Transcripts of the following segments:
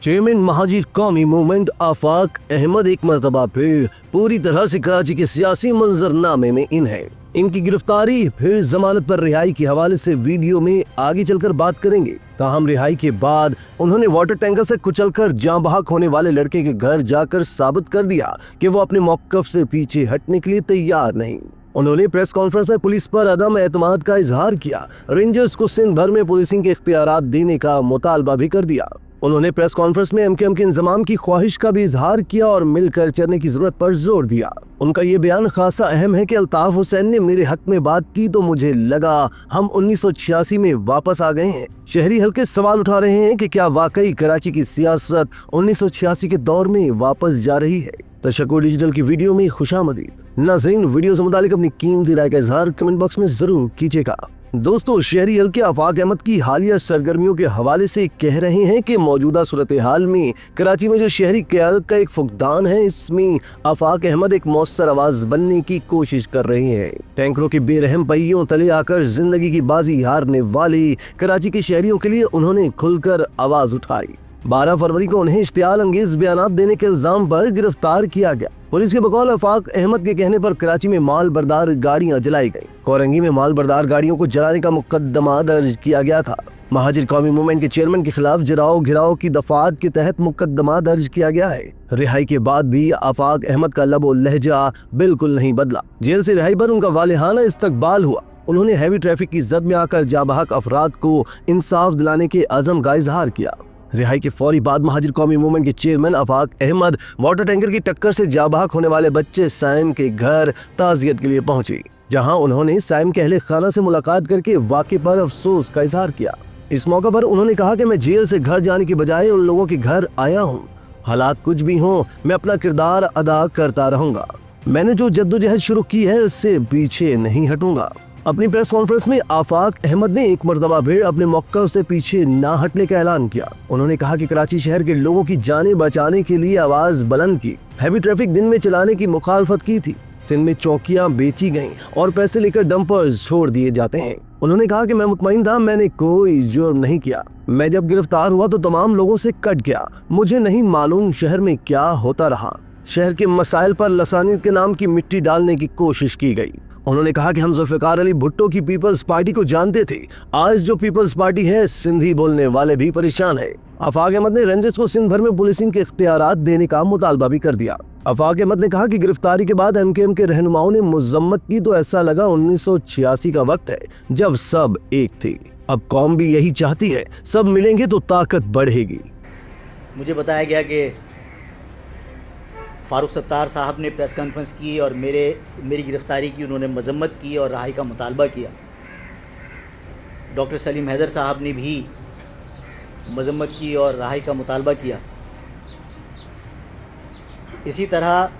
Chairman Muhajir कौमी movement आफाक अहमद एक मरतबा फिर पूरी तरह से कराची के सियासी मंजरनामे में इन है। इनकी गिरफ्तारी फिर जमानत पर रिहाई के हवाले से वीडियो में आगे चलकर बात करेंगे। ताहम रिहाई के बाद उन्होंने वाटर टैंकर से कुचलकर जाँ बहक होने वाले लड़के के घर जाकर साबित कर दिया कि वो अपने मौक़िफ़ से पीछे हटने के लिए तैयार नहीं। उन्होंने प्रेस कॉन्फ्रेंस में पुलिस पर अदम एतमाद का इजहार किया। रेंजर्स को सिंध भर में पुलिसिंग के इख्तियारात देने का मुतालबा भी कर दिया। उन्होंने प्रेस कॉन्फ्रेंस में एमकेएम के इंजमाम की ख्वाहिश का भी इजहार किया और मिलकर चलने की जरूरत पर जोर दिया। उनका ये बयान खासा अहम है कि अल्ताफ हुसैन ने मेरे हक में बात की तो मुझे लगा हम 1986 में वापस आ गए हैं। शहरी हल्के सवाल उठा रहे हैं कि क्या वाकई कराची की सियासत 1986 के दौर में वापस जा रही है। तशक्कुर डिजिटल की वीडियो में खुशामदीद। नाज़रीन, वीडियो से मुतालिक अपनी कीमती राय का इजहार कमेंट बॉक्स में जरूर कीजिएगा। दोस्तों, शहरी हल्के आफाक अहमद की हालिया सरगर्मियों के हवाले से कह रहे हैं कि मौजूदा सूरत हाल में कराची में जो शहरी क़यादत का एक फुकदान है, इसमें आफाक अहमद एक मौसर आवाज बनने की कोशिश कर रहे हैं। टैंकरों के बेरहम पहियों तले आकर जिंदगी की बाजी हारने वाले कराची के शहरियों के लिए उन्होंने खुलकर आवाज उठाई। 12 फरवरी को उन्हें इश्तियाल अंगेज बयानात देने के इल्जाम पर गिरफ्तार किया गया। पुलिस के बकौल आफाक अहमद के कहने पर कराची में माल बरदार गाड़ियां जलाई गईं। कोरंगी में माल बरदार गाड़ियों को जलाने का मुकदमा दर्ज किया गया था। महाजिर कौमी मूवमेंट के चेयरमैन के खिलाफ जराओ घिराव की दफात के तहत मुकदमा दर्ज किया गया है। रिहाई के बाद भी आफाक अहमद का लबो लहजा बिल्कुल नहीं बदला। जेल से रिहाई पर उनका वालिहाना इस्तकबाल हुआ। उन्होंने हैवी ट्रैफिक की जद में आकर जाबहक अफराद को इंसाफ दिलाने के अज़म का इजहार किया। रिहाई के फौरी बाद महाजिर कौमी मूवमेंट के चेयरमैन आफाक अहमद वाटर टैंकर की टक्कर से जाबहक होने वाले बच्चे साइम के घर ताज़ियत के लिए पहुंचे, जहां उन्होंने साइम के अहले खाना से मुलाकात करके वाक़े पर अफसोस का इजहार किया। इस मौके पर उन्होंने कहा कि मैं जेल से घर जाने की बजाय उन लोगों के घर आया हूँ। हालात कुछ भी हों, मैं अपना किरदार अदा करता रहूंगा। मैंने जो जद्दोजहद शुरू की है उससे पीछे नहीं हटूंगा। अपनी प्रेस कॉन्फ्रेंस में आफाक अहमद ने एक मरतबा फिर अपने मौक़िफ़ से पीछे ना हटने का ऐलान किया। उन्होंने कहा कि कराची शहर के लोगों की जानें बचाने के लिए आवाज बुलंद की। हैवी ट्रैफिक दिन में चलाने की मुखालफत की थी। सिंध में चौकियां बेची गईं और पैसे लेकर डंपर्स छोड़ दिए जाते हैं। उन्होंने कहा कि मैं मुतमईन था, मैंने कोई जुर्म नहीं किया। मैं जब गिरफ्तार हुआ तो तमाम लोगों से कट गया। मुझे नहीं मालूम शहर में क्या होता रहा। शहर के मसाइल पर लसानियत के नाम की मिट्टी डालने की कोशिश की गई। उन्होंने कहा कि हम जुल्फ़िकार अली भुट्टो की पीपल्स पार्टी को जानते थे। आज जो पीपल्स पार्टी है, सिंधी बोलने वाले भी परेशान है। आफाक अहमद ने रेंजर्स को सिंध भर में पुलिसिंग के इख्तियारात देने का मुतालबा भी कर दिया। आफाक अहमद ने कहा कि गिरफ्तारी के बाद एमकेएम के रहनुमाओं ने मजम्मत की तो ऐसा लगा 1986 का वक्त है जब सब एक थे। अब कौम भी यही चाहती है, सब मिलेंगे तो ताकत बढ़ेगी। मुझे बताया गया कि फ़ारूक सत्तार साहब ने प्रेस कॉन्फ्रेंस की और मेरी गिरफ़्तारी की उन्होंने मजम्मत की और रहाई का मुतालबा किया। डॉक्टर सलीम हैदर साहब ने भी मजम्मत की और रहाई का मुतालबा किया। इसी तरह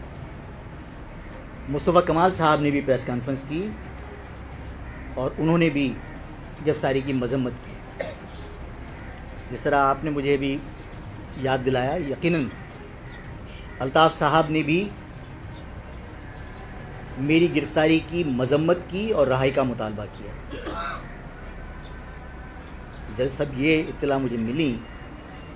मुस्तफ़ा कमाल साहब ने भी प्रेस कॉन्फ्रेंस की और उन्होंने भी गिरफ़्तारी की मजम्मत की। जिस तरह आपने मुझे भी याद दिलाया, यकीनन अल्ताफ़ साहब ने भी मेरी गिरफ़्तारी की मजम्मत की और रहाई का मुतालबा किया। जब सब ये इत्तला मुझे मिली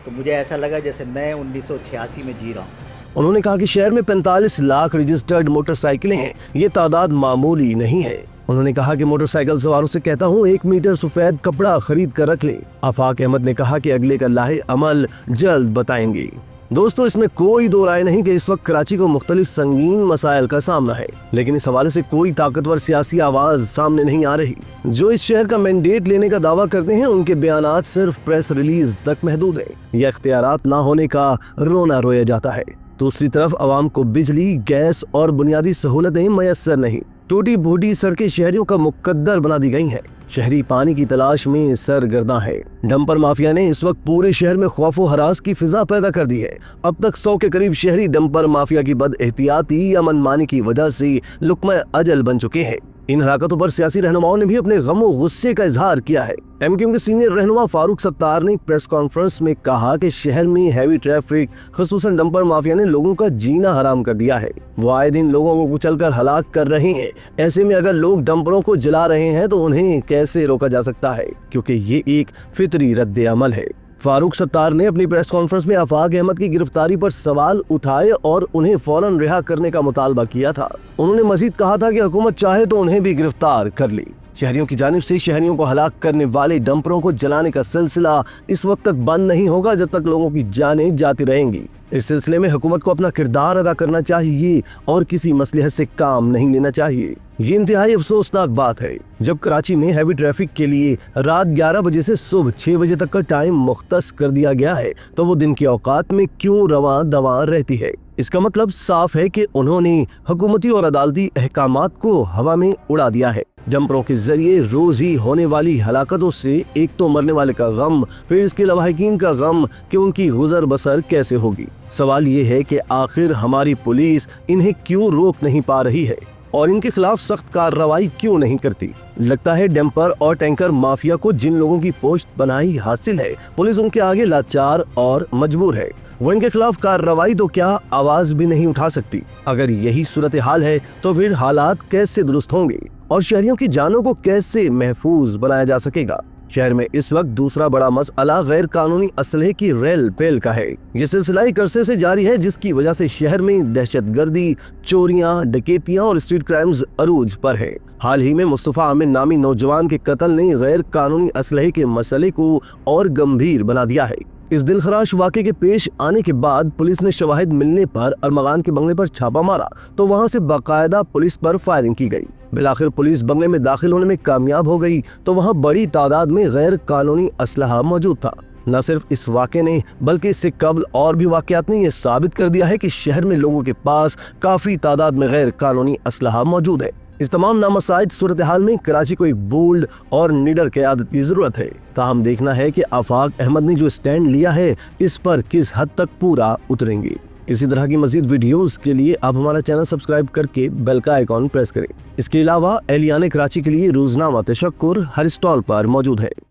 तो मुझे ऐसा लगा जैसे मैं 1986 में जी रहा हूँ। उन्होंने कहा कि शहर में 45 लाख रजिस्टर्ड मोटरसाइकिलें हैं। ये तादाद मामूली नहीं है। उन्होंने कहा कि मोटरसाइकिल सवारों से कहता हूँ 1 मीटर सफ़ेद कपड़ा खरीद कर रख लें। आफाक अहमद ने कहा कि अगले का लाहे अमल जल्द बताएंगे। दोस्तों, इसमें कोई दो राय नहीं कि इस वक्त कराची को मुख्तलिफ संगीन मसाइल का सामना है, लेकिन इस हवाले से कोई ताकतवर सियासी आवाज सामने नहीं आ रही। जो इस शहर का मैंडेट लेने का दावा करते हैं, उनके बयानात सिर्फ प्रेस रिलीज तक महदूद हैं। यह इख्तियारात ना होने का रोना रोया जाता है। दूसरी तरफ आवाम को बिजली, गैस और बुनियादी सहूलतें मैसर नहीं। टूटी फूटी सड़कें शहरियों का मुकद्दर बना दी गई हैं। शहरी पानी की तलाश में सरगर्दा है। डंपर माफिया ने इस वक्त पूरे शहर में खौफो हरास की फिजा पैदा कर दी है। अब तक 100 के करीब शहरी डंपर माफिया की बद एहतियाती या मनमानी की वजह से लुक्मा अजल बन चुके हैं। इन हरकतों पर सियासी रहनुमाओं ने भी अपने गम और गुस्से का इजहार किया है। एमकेएम के सीनियर रहनुमा फारूक सत्तार ने प्रेस कॉन्फ्रेंस में कहा कि शहर में हैवी ट्रैफिक, खुसूसन डंपर माफिया ने लोगों का जीना हराम कर दिया है। वो आए दिन लोगों को कुचलकर हलाक कर रहे हैं। ऐसे में अगर लोग डंपरों को जला रहे हैं तो उन्हें कैसे रोका जा सकता है, क्योंकि ये एक फितरी रद्द अमल है। फारूक सत्तार ने अपनी प्रेस कॉन्फ्रेंस में आफाक अहमद की गिरफ्तारी पर सवाल उठाए और उन्हें फौरन रिहा करने का मुतालबा किया था। उन्होंने मजीद कहा था कि हुकूमत चाहे तो उन्हें भी गिरफ्तार कर ले। शहरियों की जानिब से शहरियों को हलाक करने वाले डंपरों को जलाने का सिलसिला इस वक्त तक बंद नहीं होगा जब तक लोगों की जानें जाती रहेंगी। इस सिलसिले में हुकूमत को अपना किरदार अदा करना चाहिए और किसी मसलहत से काम नहीं लेना चाहिए। ये इंतहाई अफसोसनाक बात है जब कराची में हैवी ट्रैफिक के लिए रात 11 बजे से सुबह 6 बजे तक का टाइम मुख्तस कर दिया गया है तो वो दिन के औकात में क्यों रवां दवां रहती है। इसका मतलब साफ है कि उन्होंने हुकूमती और अदालती अहकामात को हवा में उड़ा दिया है। डंपरों के जरिए रोज ही होने वाली हलाकतों से एक तो मरने वाले का गम, फिर इसके लवाहिकीन का गम कि उनकी गुजर बसर कैसे होगी। सवाल ये है कि आखिर हमारी पुलिस इन्हें क्यों रोक नहीं पा रही है और इनके खिलाफ सख्त कार्रवाई क्यों नहीं करती। लगता है डंपर और टैंकर माफिया को जिन लोगों की पोस्ट बनाई हासिल है, पुलिस उनके आगे लाचार और मजबूर है। वो इनके खिलाफ कार्रवाई तो क्या आवाज भी नहीं उठा सकती। अगर यही सूरत हाल है तो फिर हालात कैसे दुरुस्त होंगे और शहरियों की जानों को कैसे महफूज बनाया जा सकेगा। शहर में इस वक्त दूसरा बड़ा मसला गैर कानूनी असलहे की रेल पेल का है। ये सिलसिला एक अरसे से जारी है जिसकी वजह से शहर में दहशतगर्दी, चोरियां, डकैतियां और स्ट्रीट क्राइम्स अरूज पर है। हाल ही में मुस्तफा आमिर नामी नौजवान के कत्ल ने गैर कानूनी असलहे के मसले को और गंभीर बना दिया है। इस दिलखराश वाक़े के पेश आने के बाद पुलिस ने शवाहिद मिलने पर अरमगान के बंगले पर छापा मारा तो वहां से बाकायदा पुलिस पर फायरिंग की गई। बिलाखिर पुलिस बंगले में दाखिल होने में कामयाब हो गई तो वहां बड़ी तादाद में गैर कानूनी असलहा मौजूद था। न सिर्फ इस वाक़े ने बल्कि इससे कबल और भी वाक़यात ने यह साबित कर दिया है कि शहर में लोगों के पास काफी तादाद में गैर कानूनी असलहा मौजूद है। इस तमाम नामसाइद सूरत हाल में कराची को एक बोल्ड और निडर क़यादत की जरूरत है। ताहम देखना है कि आफाक अहमद ने जो स्टैंड लिया है इस पर किस हद तक पूरा उतरेंगे। इसी तरह की मजीद वीडियोस के लिए आप हमारा चैनल सब्सक्राइब करके बेल का आइकॉन प्रेस करें। इसके अलावा एहलियान कराची के लिए रोजनामा तशक्कुर हर स्टॉल पर मौजूद है।